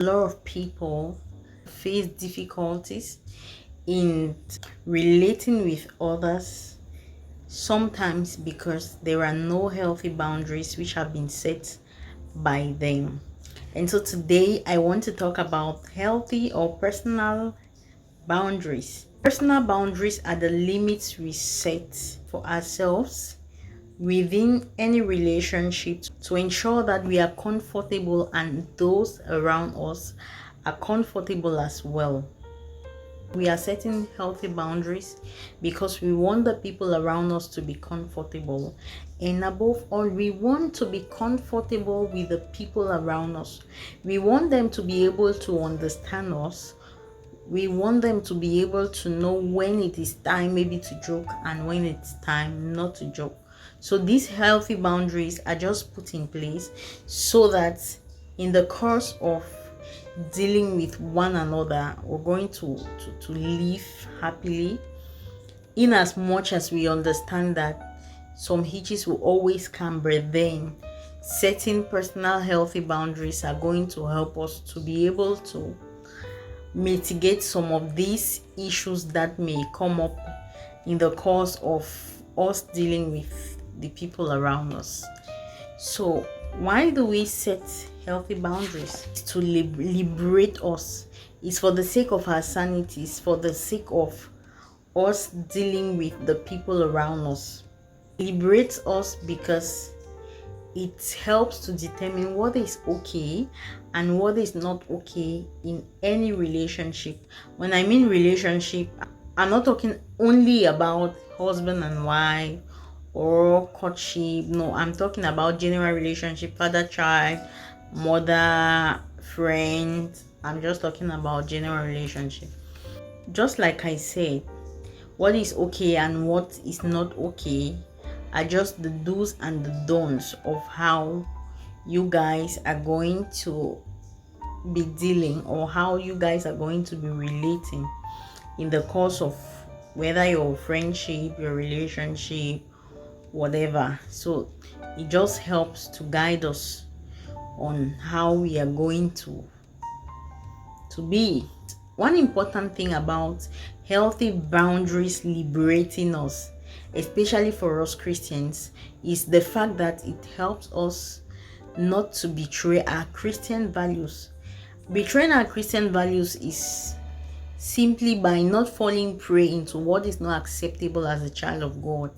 A lot of people face difficulties in relating with others, sometimes because there are no healthy boundaries which have been set by them. And so today I want to talk about healthy or personal boundaries. Personal boundaries are the limits we set for ourselves within any relationship to ensure that we are comfortable and those around us are comfortable as well. We are setting healthy boundaries because we want the people around us to be comfortable, and above all, we want to be comfortable with the people around us. We want them to be able to understand us. We want them to be able to know when it is time maybe to joke and when it's time not to joke. So these healthy boundaries are just put in place so that in the course of dealing with one another, we're going to live happily, in as much as we understand that some hitches will always come, but then setting personal healthy boundaries are going to help us to be able to mitigate some of these issues that may come up in the course of us dealing with the people around us. So why do we set healthy boundaries? It's to liberate us. It's for the sake of our sanity. It's for the sake of us dealing with the people around us. It liberates us because it helps to determine what is okay and what is not okay in any relationship. When I mean relationship, I'm not talking only about husband and wife or courtship. No, I'm talking about general relationship, father child, mother friend. I'm just talking about general relationship. Just like I said, what is okay and what is not okay are just the do's and the don'ts of how you guys are going to be dealing, or how you guys are going to be relating in the course of whether your friendship, your relationship, whatever. So it just helps to guide us on how we are going to be. One important thing about healthy boundaries liberating us, especially for us Christians, is the fact that it helps us not to betray our Christian values. Betraying our Christian values is simply by not falling prey into what is not acceptable as a child of God.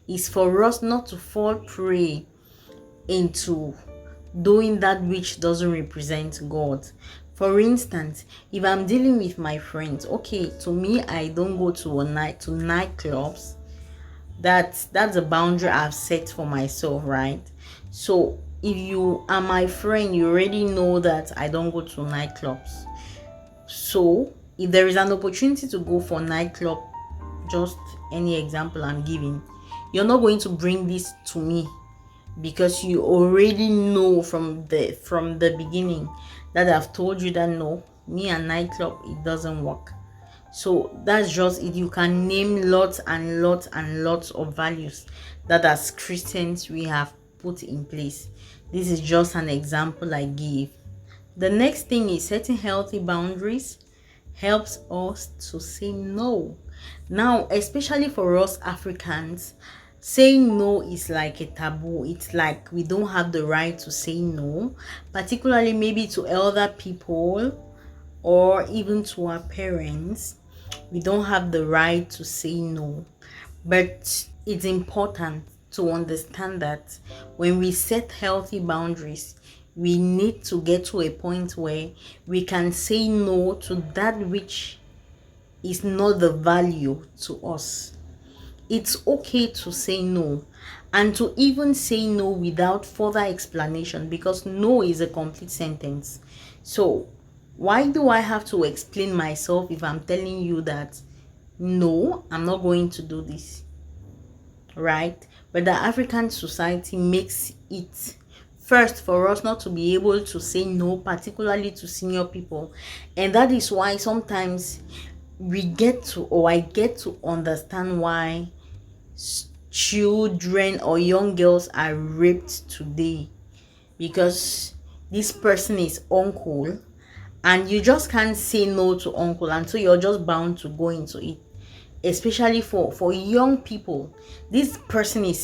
It's for us not to fall prey into doing that which doesn't represent God. For instance, if I'm dealing with my friends, okay, to me, I don't go to nightclubs. That's a boundary I've set for myself, right? So if you are my friend, you already know that I don't go to nightclubs. So if there is an opportunity to go for nightclub, just any example I'm giving, you're not going to bring this to me because you already know from the beginning that I've told you that no, me and nightclub, it doesn't work. So that's just it. You can name lots and lots and lots of values that as Christians we have put in place. This is just an example I give. The next thing is setting healthy boundaries helps us to say no. Now, especially for us Africans, saying no is like a taboo. It's like we don't have the right to say no, particularly maybe to elder people or even to our parents. We don't have the right to say no. But it's important to understand that when we set healthy boundaries, we need to get to a point where we can say no to that which is not the value to us. It's okay to say no, and to even say no without further explanation, because no is a complete sentence. So why do I have to explain myself if I'm telling you that no, I'm not going to do this, right? But the African society makes it first for us not to be able to say no, particularly to senior people. And that is why sometimes I get to understand why children or young girls are raped today, because this person is uncle and you just can't say no to uncle, and so you're just bound to go into it. Especially for young people, this person is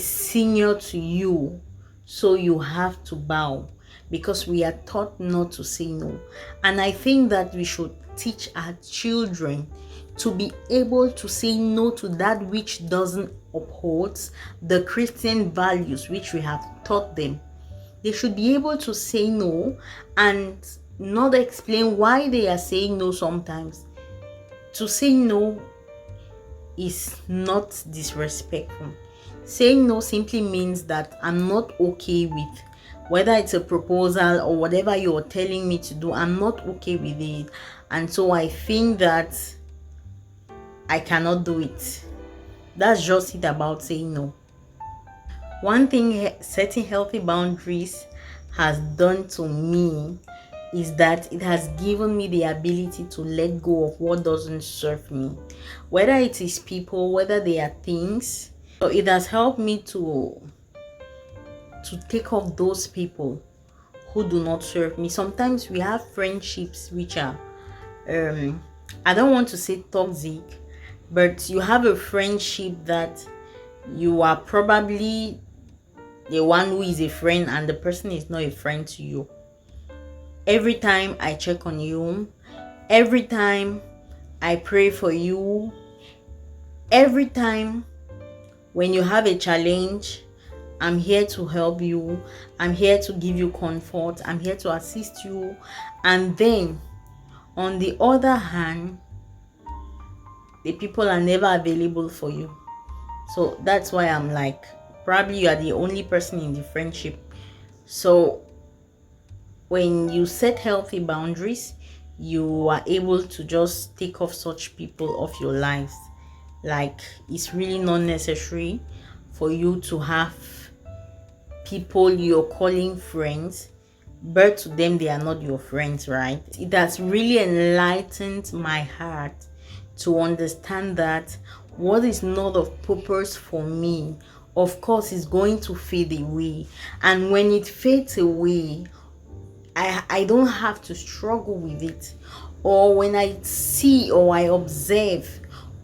senior to you, so you have to bow, because we are taught not to say no. And I think that we should teach our children to be able to say no to that which doesn't uphold the Christian values which we have taught them. They should be able to say no and not explain why they are saying no sometimes. To say no is not disrespectful. Saying no simply means that I'm not okay with whether it's a proposal or whatever you're telling me to do. I'm not okay with it, and so I think that I cannot do it. That's just it about saying no. One thing setting healthy boundaries has done to me is that it has given me the ability to let go of what doesn't serve me, whether it is people, whether they are things. So it has helped me to take off those people who do not serve me. Sometimes we have friendships which are I don't want to say toxic, but you have a friendship that you are probably the one who is a friend and the person is not a friend to you. Every time I check on you, every time I pray for you, every time when you have a challenge, I'm here to help you. I'm here to give you comfort. I'm here to assist you. And then, on the other hand, the people are never available for you. So that's why I'm like, probably you are the only person in the friendship. So when you set healthy boundaries, you are able to just take off such people off your lives. Like, it's really not necessary for you to have people you're calling friends, but to them they are not your friends, right? It has really enlightened my heart to understand that what is not of purpose for me, of course, is going to fade away. And when it fades away, I don't have to struggle with it. Or when I see or I observe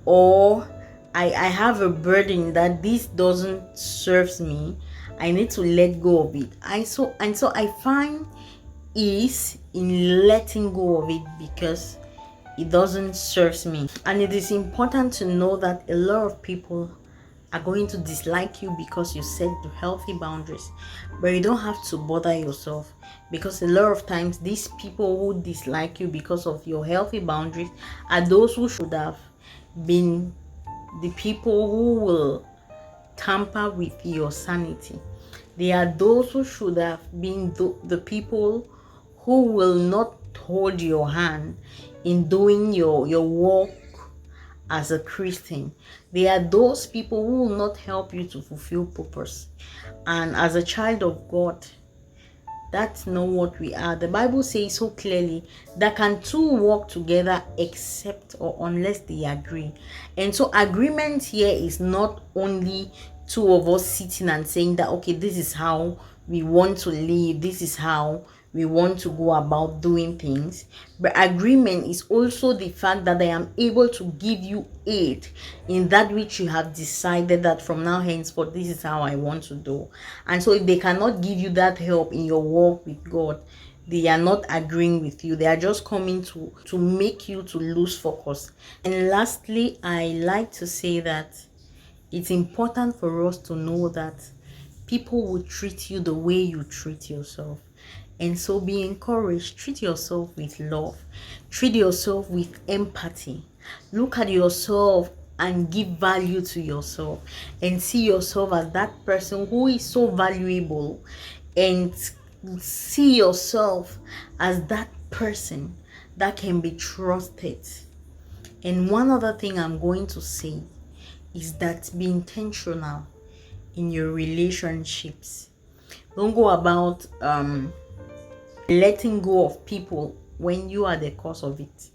or I have a burden that this doesn't serve me, I need to let go of it. So I find ease in letting go of it because it doesn't serve me. And it is important to know that a lot of people are going to dislike you because you set healthy boundaries, but you don't have to bother yourself, because a lot of times these people who dislike you because of your healthy boundaries are those who should have been the people who will tamper with your sanity. They are those who should have been the people who will not hold your hand in doing your work as a Christian. They are those people who will not help you to fulfill purpose. And as a child of God, that's not what we are. The Bible says so clearly that can two walk together except or unless they agree. And so agreement here is not only two of us sitting and saying that, okay, this is how we want to live, this is how we want to go about doing things. But agreement is also the fact that I am able to give you aid in that which you have decided that from now henceforth, this is how I want to do. And so if they cannot give you that help in your walk with God, they are not agreeing with you. They are just coming to make you to lose focus. And lastly, I like to say that it's important for us to know that people will treat you the way you treat yourself. And so be encouraged. Treat yourself with love. Treat yourself with empathy. Look at yourself and give value to yourself. And see yourself as that person who is so valuable. And see yourself as that person that can be trusted. And one other thing I'm going to say is that be intentional in your relationships. Don't go about letting go of people when you are the cause of it.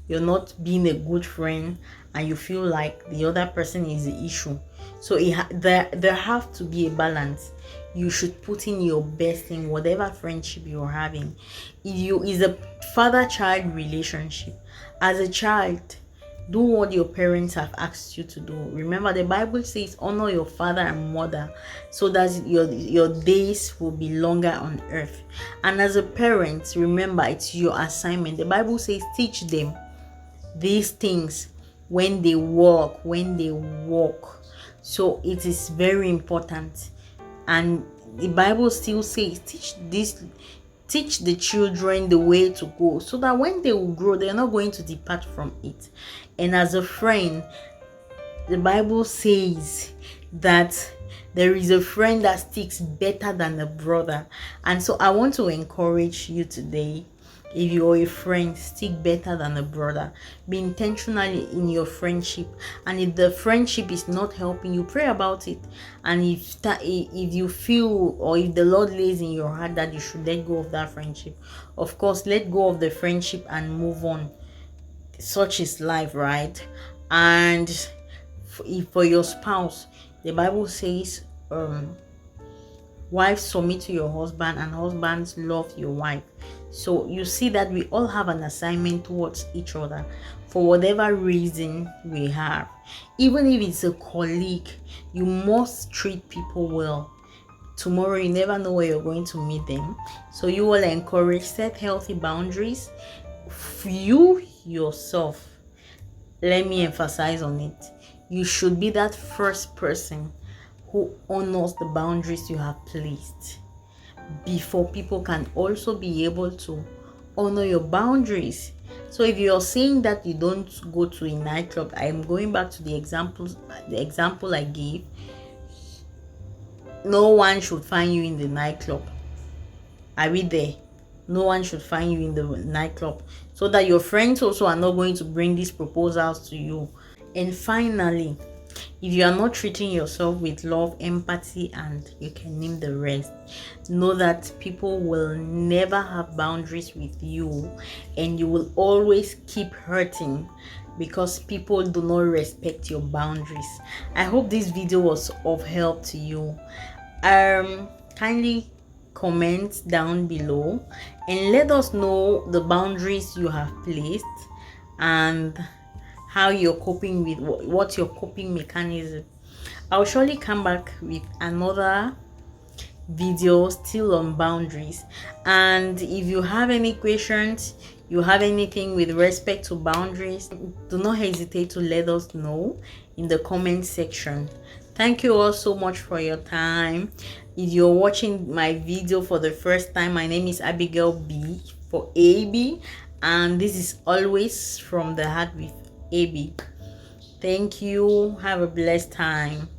You're not being a good friend and you feel like the other person is the issue. So there have to be a balance. you should put in your best in whatever friendship you're having. If you is a father-child relationship, as a child, do what your parents have asked you to do. Remember, the Bible says honor your father and mother so that your days will be longer on earth. And as a parent, remember, it's your assignment. The Bible says teach them these things when they walk, when they walk. So it is very important. And the Bible still says teach the children the way to go, so that when they will grow, they're not going to depart from it. And as a friend, the Bible says that there is a friend that sticks better than a brother. And so I want to encourage you today, if you're a friend, stick better than a brother. Be intentionally in your friendship, and if the friendship is not helping you, pray about it. And if you feel, or if the Lord lays in your heart that you should let go of that friendship, of course, let go of the friendship and move on. Such is life, right? And for your spouse, the Bible says, wives, submit to your husband, and husbands, love your wife. So you see that we all have an assignment towards each other for whatever reason we have. Even if it's a colleague, you must treat people well. Tomorrow, you never know where you're going to meet them. So you will encourage, set healthy boundaries. You yourself, let me emphasize on it, you should be that first person who honors the boundaries you have placed, before people can also be able to honor your boundaries. So if you're saying that you don't go to a nightclub, I'm going back to the example I gave. No one should find you in the nightclub. Are we there? No one should find you in the nightclub, so that your friends also are not going to bring these proposals to you. And finally, if you are not treating yourself with love, empathy, and you can name the rest, know that people will never have boundaries with you, and you will always keep hurting because people do not respect your boundaries. I hope this video was of help to you. Kindly comment down below and let us know the boundaries you have placed and how you're coping with what's your coping mechanism. I'll surely come back with another video still on boundaries. And if you have any questions, you have anything with respect to boundaries, do not hesitate to let us know in the comment section. Thank you all so much for your time. If you're watching my video for the first time, my name is Abigail B for AB, and this is always from the heart with AB. Thank you. Have a blessed time.